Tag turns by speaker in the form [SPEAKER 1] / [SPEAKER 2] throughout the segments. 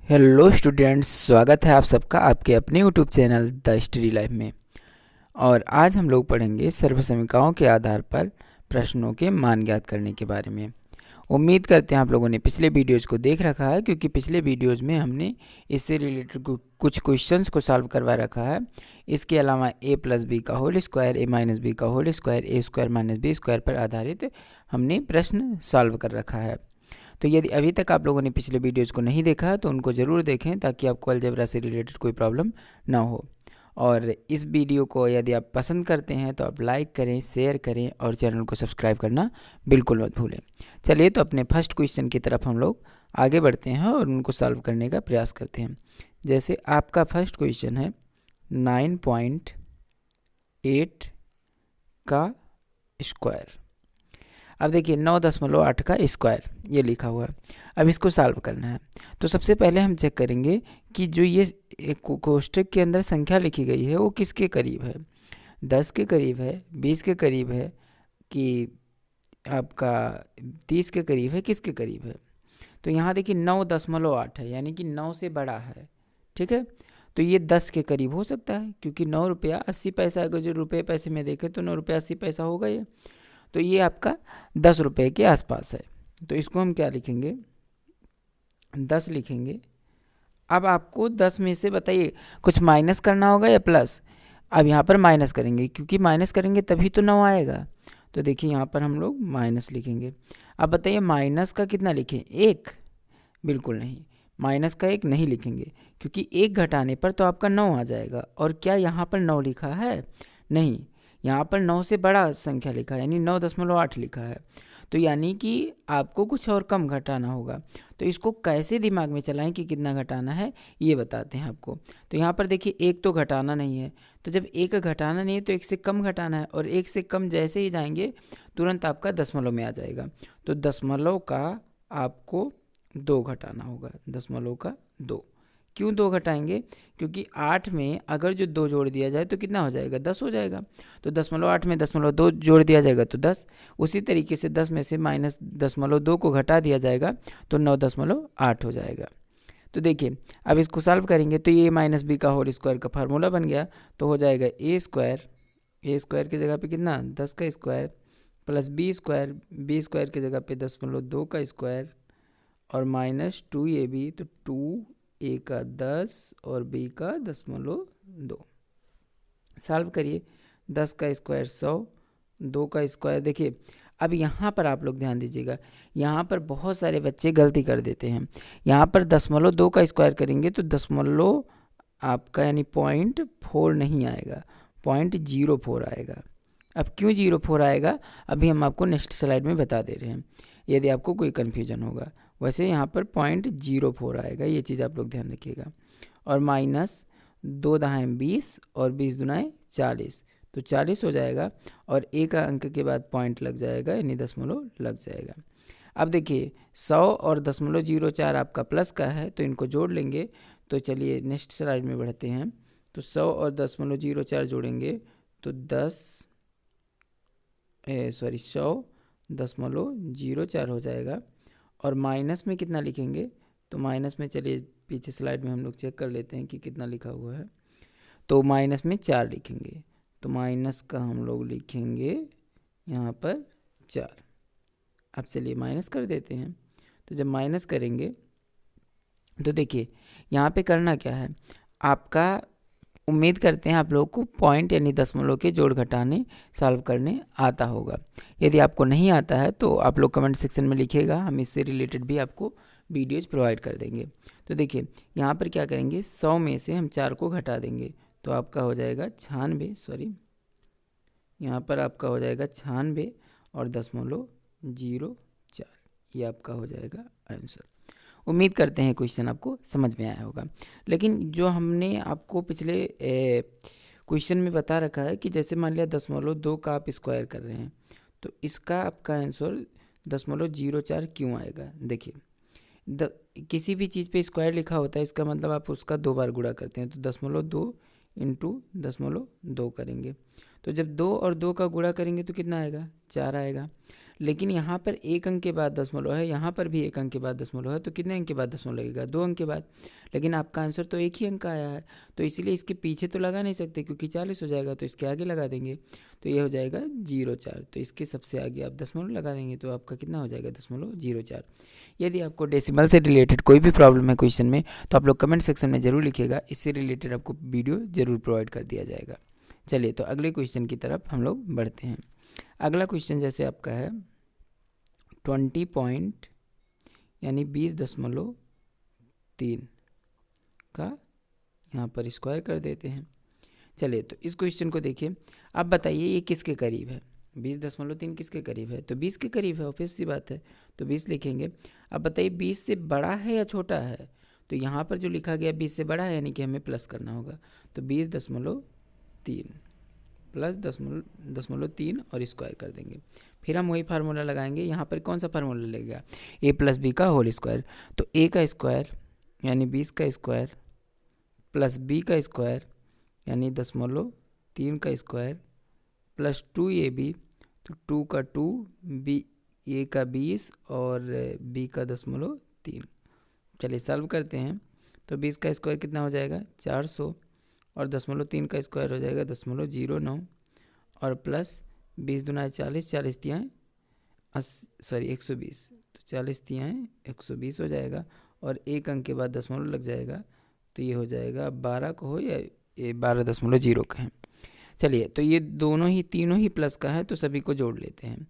[SPEAKER 1] Hello students, स्वागत है आप सबका आपके अपने YouTube channel the study life में। और आज हम लोग पढ़ेंगे सर्वसमीकरणों के आधार पर प्रश्नों के मान ज्ञात करने के बारे में। उम्मीद करते हैं आप लोगों ने पिछले वीडियोज़ को देख रखा है, क्योंकि पिछले वीडियोज़ में हमने इससे रिलेटेड कुछ क्वेश्चंस को सॉल्व करवा रखा है। इसके अलावा a प्लस बी का whole square, a minus B का whole square, a square minus B square पर आधारित हमने प्रश्न सॉल्व कर रखा है। तो यदि अभी तक आप लोगों ने पिछले वीडियोज़ को नहीं देखा है तो उनको ज़रूर देखें, ताकि आपको अलजेब्रा से रिलेटेड कोई प्रॉब्लम ना हो। और इस वीडियो को यदि आप पसंद करते हैं तो आप लाइक करें, शेयर करें और चैनल को सब्सक्राइब करना बिल्कुल मत भूलें। चलिए, तो अपने फर्स्ट क्वेश्चन की तरफ हम लोग आगे बढ़ते हैं और उनको सॉल्व करने का प्रयास करते हैं। जैसे आपका फर्स्ट क्वेश्चन है 9.8 का स्क्वायर। अब देखिए 9.8 का स्क्वायर ये लिखा हुआ है। अब इसको सॉल्व करना है, तो सबसे पहले हम चेक करेंगे कि जो ये कोष्ठक के अंदर संख्या लिखी गई है वो किसके करीब है। 10 के करीब है, 20 के करीब है, कि आपका 30 के करीब है, किसके करीब है। तो यहाँ देखिए 9.8 है, यानी कि 9 से बड़ा है। ठीक है, तो ये 10 के करीब हो सकता है, क्योंकि 9 रुपया 80 पैसा, अगर जो रुपये पैसे में देखें तो 9 रुपया 80 पैसा होगा ये। तो ये आपका 10 रुपये के आसपास है, तो इसको हम क्या लिखेंगे, 10 लिखेंगे। अब आपको 10 में से बताइए कुछ माइनस करना होगा या प्लस। अब यहाँ पर माइनस करेंगे, क्योंकि माइनस करेंगे तभी तो 9 आएगा। तो देखिए यहाँ पर हम लोग माइनस लिखेंगे। अब बताइए माइनस का कितना लिखें, 1? बिल्कुल नहीं, माइनस का 1 नहीं लिखेंगे, क्योंकि 1 घटाने पर तो आपका 9 आ जाएगा। और क्या यहाँ पर 9 लिखा है? नहीं, यहाँ पर 9 से बड़ा संख्या लिखा है, यानी 9.8 लिखा है। तो यानी कि आपको कुछ और कम घटाना होगा। तो इसको कैसे दिमाग में चलाएं कि कितना घटाना है, ये बताते हैं आपको। तो यहाँ पर देखिए 1 तो घटाना नहीं है, तो जब 1 घटाना नहीं है तो 1 से कम घटाना है, और 1 से कम जैसे ही जाएंगे तुरंत आपका दशमलव में आ जाएगा। तो दशमलव का आपको 2 घटाना होगा, दशमलव का 2। क्यों 2 घटाएंगे? क्योंकि 8 में अगर जो 2 जोड़ दिया जाए तो कितना हो जाएगा, 10 हो जाएगा। तो 8 में 2 जोड़ दिया जाएगा तो 10। उसी तरीके से 10 में से माइनस 2 को घटा दिया जाएगा तो 9.8 हो जाएगा। तो देखिए अब इसको सॉल्व करेंगे तो ये माइनस बी का होल स्क्वायर का फार्मूला बन गया। तो हो जाएगा ए स्क्वायर की जगह पे कितना, 10 का स्क्वायर, प्लस बी स्क्वायर की जगह पे 2 का स्क्वायर, और माइनस 2ab, तो 2a का 10 और b का 0.2। सॉल्व करिए, 10 का स्क्वायर 100, 2 का स्क्वायर। देखिए अब यहाँ पर आप लोग ध्यान दीजिएगा, यहाँ पर बहुत सारे बच्चे गलती कर देते हैं। यहाँ पर 0.2 का स्क्वायर करेंगे तो दशमलव आपका यानी 0.4 नहीं आएगा, 0.04 आएगा। अब क्यों 0.4 आएगा, अभी हम आपको नेक्स्ट स्लाइड में बता दे रहे हैं, यदि आपको कोई कन्फ्यूजन होगा। वैसे यहाँ पर 0.04 आएगा, ये चीज़ आप लोग ध्यान रखिएगा। और माइनस 2 दाएँ 20 और 20 दुनाएँ 40, तो 40 हो जाएगा। और एक अंक के बाद पॉइंट लग जाएगा, यानी दशमलव लग जाएगा। अब देखिए 100 और 0.04 आपका प्लस का है, तो इनको जोड़ लेंगे। तो चलिए नेक्स्ट स्लाइड में बढ़ते हैं। तो 100 और 0.04 जोड़ेंगे तो 100.04 हो जाएगा। और माइनस में कितना लिखेंगे, तो माइनस में चलिए पीछे स्लाइड में हम लोग चेक कर लेते हैं कि कितना लिखा हुआ है। तो माइनस में 4 लिखेंगे, तो माइनस का हम लोग लिखेंगे यहाँ पर 4। अब चलिए माइनस कर देते हैं। तो जब माइनस करेंगे तो देखिए यहाँ पे करना क्या है आपका, उम्मीद करते हैं आप लोगों को पॉइंट यानी दशमलव के जोड़ घटाने सॉल्व करने आता होगा। यदि आपको नहीं आता है तो आप लोग कमेंट सेक्शन में लिखिएगा, हम इससे रिलेटेड भी आपको वीडियोज प्रोवाइड कर देंगे। तो देखिए यहाँ पर क्या करेंगे, 100 में से हम 4 को घटा देंगे तो आपका हो जाएगा 96, यहाँ पर आपका हो जाएगा 96 और 0.04, ये आपका हो जाएगा आंसर। उम्मीद करते हैं क्वेश्चन आपको समझ में आया होगा। लेकिन जो हमने आपको पिछले क्वेश्चन में बता रखा है कि जैसे मान लिया 0.2 का आप स्क्वायर कर रहे हैं, तो इसका आपका आंसर 0.04 क्यों आएगा। देखिए किसी भी चीज़ पे स्क्वायर लिखा होता है, इसका मतलब आप उसका 2 बार गुणा करते हैं। तो 0.2 इंटू 0.2 करेंगे, तो जब 2 और 2 का गुणा करेंगे तो कितना आएगा, 4 आएगा। लेकिन यहाँ पर एक अंक के बाद दशमलव है, यहाँ पर भी एक अंक के बाद दशमलव है, तो कितने अंक के बाद दशमलव लगेगा? 2 अंक के बाद। लेकिन आपका आंसर तो एक ही अंक का आया है, तो इसीलिए इसके पीछे तो लगा नहीं सकते क्योंकि 40 हो जाएगा, तो इसके आगे लगा देंगे, तो ये हो जाएगा 0.4। तो इसके सबसे आगे आप दशमलव लगा देंगे तो आपका कितना हो जाएगा? 0.04। यदि आपको डेसिमल से रिलेटेड कोई भी प्रॉब्लम है क्वेश्चन में तो आप लोग कमेंट सेक्शन में ज़रूर लिखिएगा, इससे रिलेटेड आपको वीडियो ज़रूर प्रोवाइड कर दिया जाएगा। चलिए तो अगले क्वेश्चन की तरफ हम लोग बढ़ते हैं। अगला क्वेश्चन जैसे आपका है 20 पॉइंट यानी 20.3 का यहाँ पर स्क्वायर कर देते हैं। चलिए तो इस क्वेश्चन को देखिए, आप बताइए ये किसके करीब है? 20.3 किसके करीब है? तो 20 के करीब है, ऑब्वियस सी बात है, तो 20 लिखेंगे। अब बताइए 20 से बड़ा है या छोटा है? तो यहाँ पर जो लिखा गया 20 से बड़ा है यानी कि हमें प्लस करना होगा, तो 20.3 प्लस 0.3 और स्क्वायर कर देंगे। फिर हम वही फार्मूला लगाएंगे, यहाँ पर कौन सा फार्मूला लगेगा? a प्लस बी का होल स्क्वायर। तो a का स्क्वायर यानी 20 का स्क्वायर प्लस b का स्क्वायर यानी 0.3 का स्क्वायर प्लस 2ab, तो 2 का 2, b a का 20 और b का 0.3। चलिए सॉल्व करते हैं, तो 20 का स्क्वायर कितना हो जाएगा? 400 और 0.3 का स्क्वायर हो जाएगा 0.09 और प्लस 20 दूना 40, 40 तियाँ 120, तो 40 तियाँ 120 हो जाएगा और एक अंक के बाद दशमलव लग जाएगा, तो ये हो जाएगा 12 को हो या ये 12.0 का है। चलिए तो ये दोनों ही तीनों ही प्लस का है, तो सभी को जोड़ लेते हैं।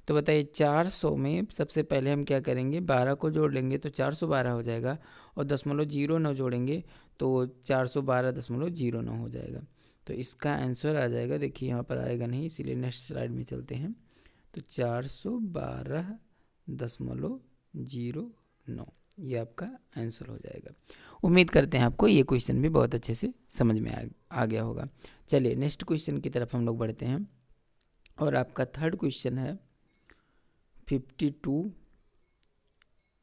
[SPEAKER 1] तो बताइए 400 में सबसे पहले हम क्या करेंगे? 12 को जोड़ लेंगे तो 412 हो जाएगा और 0.09 जोड़ेंगे तो 412.09 हो जाएगा। तो इसका आंसर आ जाएगा, देखिए यहाँ पर आएगा नहीं, इसीलिए नेक्स्ट स्लाइड में चलते हैं। तो 412.09 ये आपका आंसर हो जाएगा। उम्मीद करते हैं आपको ये क्वेश्चन भी बहुत अच्छे से समझ में आ गया होगा। चलिए नेक्स्ट क्वेश्चन की तरफ हम लोग बढ़ते हैं और आपका थर्ड क्वेश्चन है 52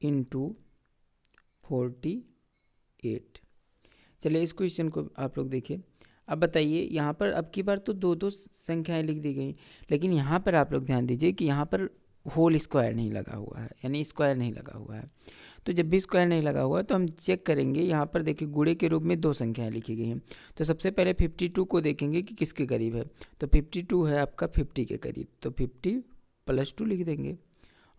[SPEAKER 1] × 48। चलिए इस क्वेश्चन को आप लोग देखिए। अब बताइए यहाँ पर अब की बार तो दो संख्याएं लिख दी गई, लेकिन यहाँ पर आप लोग ध्यान दीजिए कि यहाँ पर होल स्क्वायर नहीं लगा हुआ है, यानी स्क्वायर नहीं लगा हुआ है। तो जब भी स्क्वायर नहीं लगा हुआ तो हम चेक करेंगे, यहाँ पर देखिए गुणे के रूप में 2 संख्याएं लिखी गई हैं। तो सबसे पहले 52 को देखेंगे कि किसके करीब है, तो 52 है आपका 50 के करीब, तो 50 + 2 लिख देंगे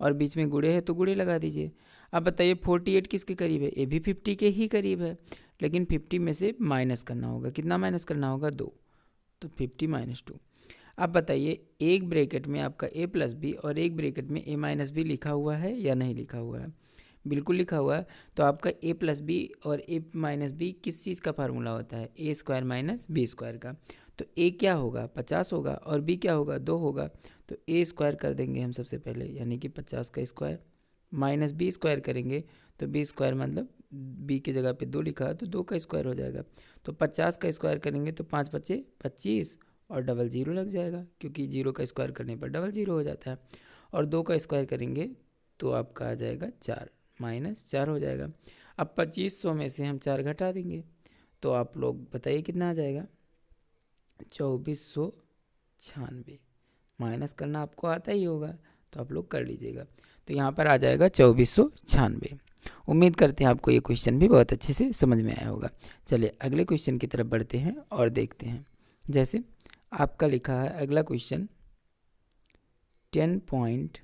[SPEAKER 1] और बीच में गुणे है तो गुणे लगा दीजिए। अब बताइए 48 किसके करीब है? ये भी 50 के ही करीब है, लेकिन 50 में से माइनस करना होगा, कितना माइनस करना होगा? 2, तो 50 - 2। अब बताइए एक ब्रैकेट में आपका a + b और एक ब्रैकेट में a - b लिखा हुआ है या नहीं लिखा हुआ है? बिल्कुल लिखा हुआ है। तो आपका a + b और a - b किस चीज़ का फार्मूला होता है? a² - b² का। तो a क्या होगा? 50 होगा और b क्या होगा? 2 होगा। तो a² कर देंगे हम सबसे पहले, यानी कि 50 का स्क्वायर माइनस b² करेंगे तो b² मतलब b की जगह पे 2 लिखा है तो 2 का स्क्वायर हो जाएगा। तो 50 का स्क्वायर करेंगे तो 5 × 5 = 25 और 00 लग जाएगा, क्योंकि 0 का स्क्वायर करने पर 00 हो जाता है। और 2 का स्क्वायर करेंगे तो आपका आ जाएगा 4 -4 हो जाएगा। अब 2500 में से हम 4 घटा देंगे तो आप लोग बताइए कितना आ जाएगा? 2496। माइनस करना आपको आता ही होगा तो आप लोग कर लीजिएगा। तो यहाँ पर आ जाएगा 2496। उम्मीद करते हैं आपको ये क्वेश्चन भी बहुत अच्छे से समझ में आया होगा। चलिए अगले क्वेश्चन की तरफ बढ़ते हैं और देखते हैं। जैसे आपका लिखा है अगला क्वेश्चन 10.3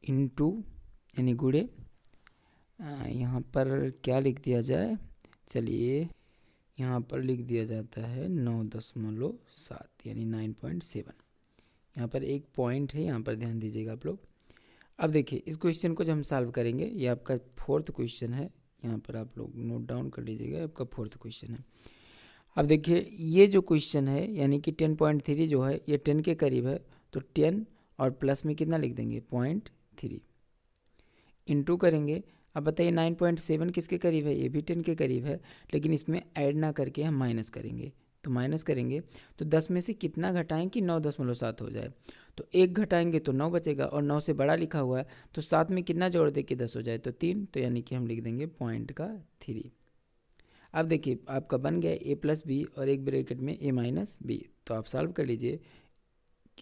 [SPEAKER 1] × यानी गुणे, यहाँ पर क्या लिख दिया जाए? चलिए यहाँ पर लिख दिया जाता है 9.7 यानी 9.7। यहाँ पर एक पॉइंट है, यहाँ पर ध्यान दीजिएगा आप लोग। अब देखिए इस क्वेश्चन को जब हम सॉल्व करेंगे, ये आपका 4th क्वेश्चन है, यहाँ पर आप लोग नोट डाउन कर लीजिएगा, आपका 4th क्वेश्चन है। अब देखिए ये जो क्वेश्चन है यानी कि 10.3 जो है ये 10 के करीब है, तो 10 और प्लस में कितना लिख देंगे? 0.3 इंटू करेंगे। अब बताइए 9.7 किसके करीब है? ये भी 10 के करीब है, लेकिन इसमें ऐड ना करके हम माइनस करेंगे। तो माइनस करेंगे तो 10 में से कितना घटाएं कि 9.7 हो जाए? तो 1 घटाएंगे तो 9 बचेगा और 9 से बड़ा लिखा हुआ है, तो साथ में कितना जोड़ दे कि 10 हो जाए? तो 3, तो यानी कि हम लिख देंगे 0.3। अब देखिए आपका बन गया a + b और एक ब्रैकेट में a - b, तो आप सॉल्व कर लीजिए।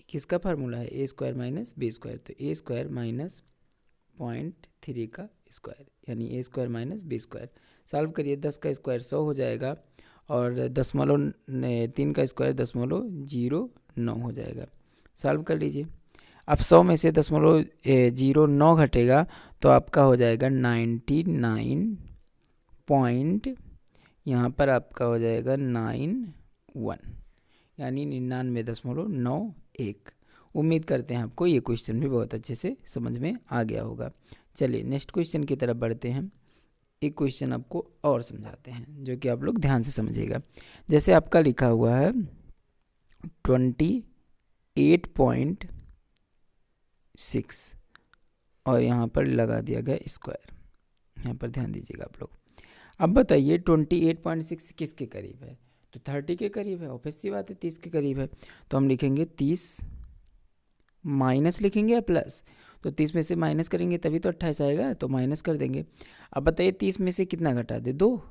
[SPEAKER 1] किसका फार्मूला है, A square minus B square, तो ए स्क्वायर माइनस 0.3 का स्क्वायर यानी A square minus B square. Solve करिए, 10 का स्क्वायर 100 हो जाएगा और 3 का स्क्वायर 0.09 हो जाएगा। सॉल्व कर लीजिए। अब 100 में से 0.09 घटेगा तो आपका हो जाएगा 99 पॉइंट, यहाँ पर आपका हो जाएगा 91 यानी 99.91। उम्मीद करते हैं आपको ये क्वेश्चन भी बहुत अच्छे से समझ में आ गया होगा। चलिए नेक्स्ट क्वेश्चन की तरफ बढ़ते हैं। एक क्वेश्चन आपको और समझाते हैं जो कि आप लोग ध्यान से समझिएगा। जैसे आपका लिखा हुआ है 28.6 और यहाँ पर लगा दिया गया स्क्वायर। यहाँ पर ध्यान दीजिएगा आप लोग। अब बताइए 28.6 किसके करीब है, तो 30 के करीब है, ऑब्वियस सी बात है 30 के करीब है। तो हम लिखेंगे 30 माइनस लिखेंगे या प्लस, तो 30 में से माइनस करेंगे तभी तो 28 आएगा, तो माइनस कर देंगे। अब बताइए 30 में से कितना घटा दे, 2,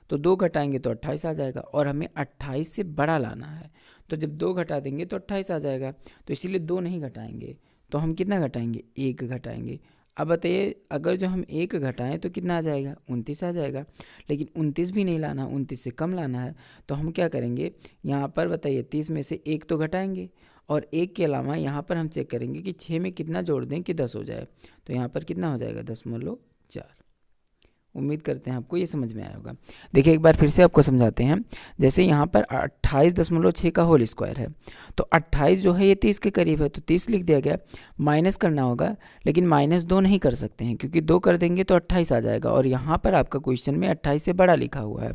[SPEAKER 1] तो 2 घटाएंगे तो 28 आ जाएगा और हमें 28 से बड़ा लाना है, तो जब 2 घटा देंगे तो 28 आ जाएगा, तो इसीलिए 2 नहीं घटाएंगे, तो हम कितना घटाएंगे, 1 घटाएंगे। अब बताइए अगर जो हम 1 घटाएं तो कितना आ जाएगा, 29 आ जाएगा, लेकिन 29 भी नहीं लाना, 29 से कम लाना है, तो हम क्या करेंगे, यहाँ पर बताइए 30 में से 1 तो घटाएंगे और 1 के अलावा यहाँ पर हम चेक करेंगे कि 6 में कितना जोड़ दें कि 10 हो जाए, तो यहाँ पर कितना हो जाएगा 10.4। उम्मीद करते हैं आपको ये समझ में आया होगा। देखिए एक बार फिर से आपको समझाते हैं। जैसे यहाँ पर 28.6 का होल स्क्वायर है, तो 28 जो है ये 30 के करीब है, तो 30 लिख दिया गया। माइनस करना होगा, लेकिन -2 नहीं कर सकते हैं क्योंकि 2 कर देंगे तो 28 आ जाएगा और यहाँ पर आपका क्वेश्चन में 28 से बड़ा लिखा हुआ है,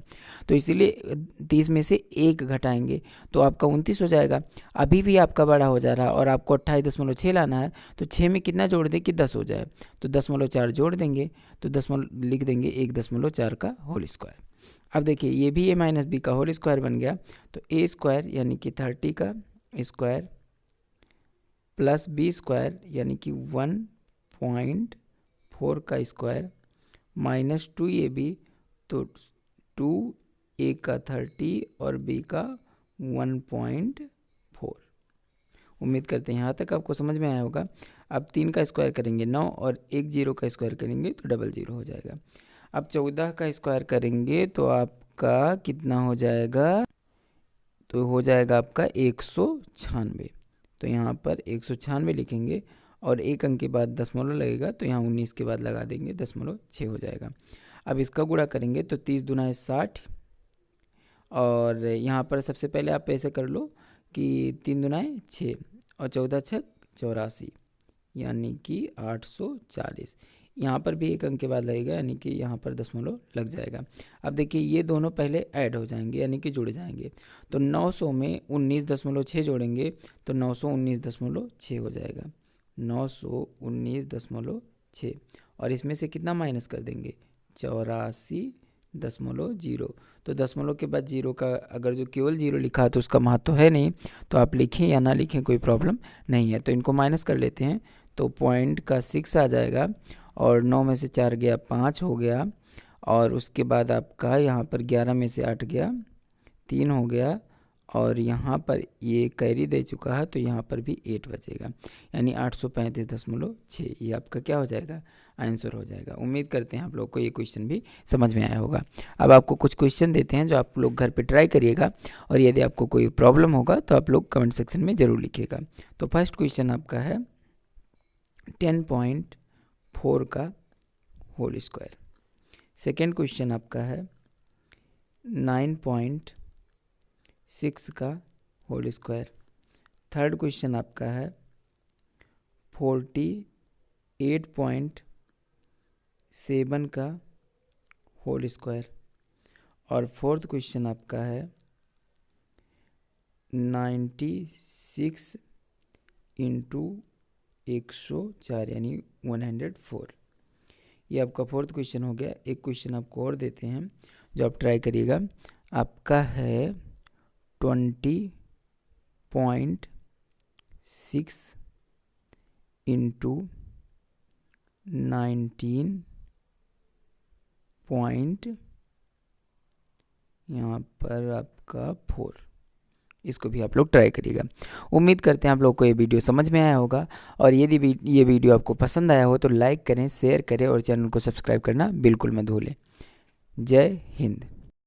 [SPEAKER 1] तो इसीलिए 30 में से 1 घटाएंगे तो आपका 29 हो जाएगा। अभी भी आपका बड़ा हो जा रहा है और आपको 28.6 लाना है, तो 6 में कितना जोड़ दें कि 10 हो जाए, तो 10.4 जोड़ देंगे, तो 10 लिख देंगे 1.4 का होल स्क्वायर। अब देखिए ये भी a माइनस बी का होल स्क्वायर बन गया, तो a स्क्वायर यानी कि 30 का स्क्वायर प्लस b स्क्वायर यानी कि 1.4 का स्क्वायर माइनस 2ab, तो 2a का 30 और b का 1.4। उम्मीद करते हैं यहाँ तक आपको समझ में आया होगा। अब 3 का स्क्वायर करेंगे 9 और 1 0 का स्क्वायर करेंगे तो 00 हो जाएगा। अब 14 का स्क्वायर करेंगे तो आपका कितना हो जाएगा, तो हो जाएगा आपका 196। तो यहाँ पर 196 लिखेंगे और 1 अंक के बाद दशमलव लगेगा, तो यहाँ 19 के बाद लगा देंगे 0.6 हो जाएगा। अब इसका गुणा करेंगे तो 30 दूना 60 और यहाँ पर सबसे पहले आप ऐसे कर लो कि 3 दूना 6 और 14 6 84 यानी कि 840। यहाँ पर भी 1 अंक के बाद लगेगा यानी कि यहाँ पर दशमलव लग जाएगा। अब देखिए ये दोनों पहले ऐड हो जाएंगे यानी कि जुड़ जाएंगे, तो 900 में 19.6 जोड़ेंगे तो 919.6 हो जाएगा, 919.6 और इसमें से कितना माइनस कर देंगे 84.0। तो दशमलव के बाद 0 का अगर जो केवल 0 लिखा है तो उसका महत्व तो है नहीं, तो आप लिखें या ना लिखें कोई प्रॉब्लम नहीं है। तो इनको माइनस कर लेते हैं, तो पॉइंट का 6 आ जाएगा और 9 में से 4 गया 5 हो गया और उसके बाद आपका यहाँ पर 11 में से 8 गया 3 हो गया और यहाँ पर ये कैरी दे चुका है तो यहाँ पर भी 8 बचेगा यानी 835.6। ये आपका क्या हो जाएगा, आंसर हो जाएगा। उम्मीद करते हैं आप लोग को ये क्वेश्चन भी समझ में आया होगा। अब आपको कुछ क्वेश्चन देते हैं जो आप लोग घर पे ट्राई करिएगा और यदि आपको कोई प्रॉब्लम होगा तो आप लोग कमेंट सेक्शन में ज़रूर लिखिएगा। तो फर्स्ट क्वेश्चन आपका है 10.4 का होल स्क्वायर। सेकेंड क्वेश्चन आपका है 9.6 का होल स्क्वायर। थर्ड क्वेश्चन आपका है 48.7 का होल स्क्वायर और फोर्थ क्वेश्चन आपका है 96 इंटू 104 यानी 104। ये आपका फोर्थ क्वेश्चन हो गया। एक क्वेश्चन आपको और देते हैं जो आप ट्राई करिएगा। आपका है 20.6 इंटू 19 पॉइंट यहाँ पर आपका 4 इसको भी आप लोग ट्राई करिएगा। उम्मीद करते हैं आप लोग को ये वीडियो समझ में आया होगा, और यदि ये वीडियो आपको पसंद आया हो तो लाइक करें, शेयर करें और चैनल को सब्सक्राइब करना बिल्कुल मत भूलें। जय हिंद।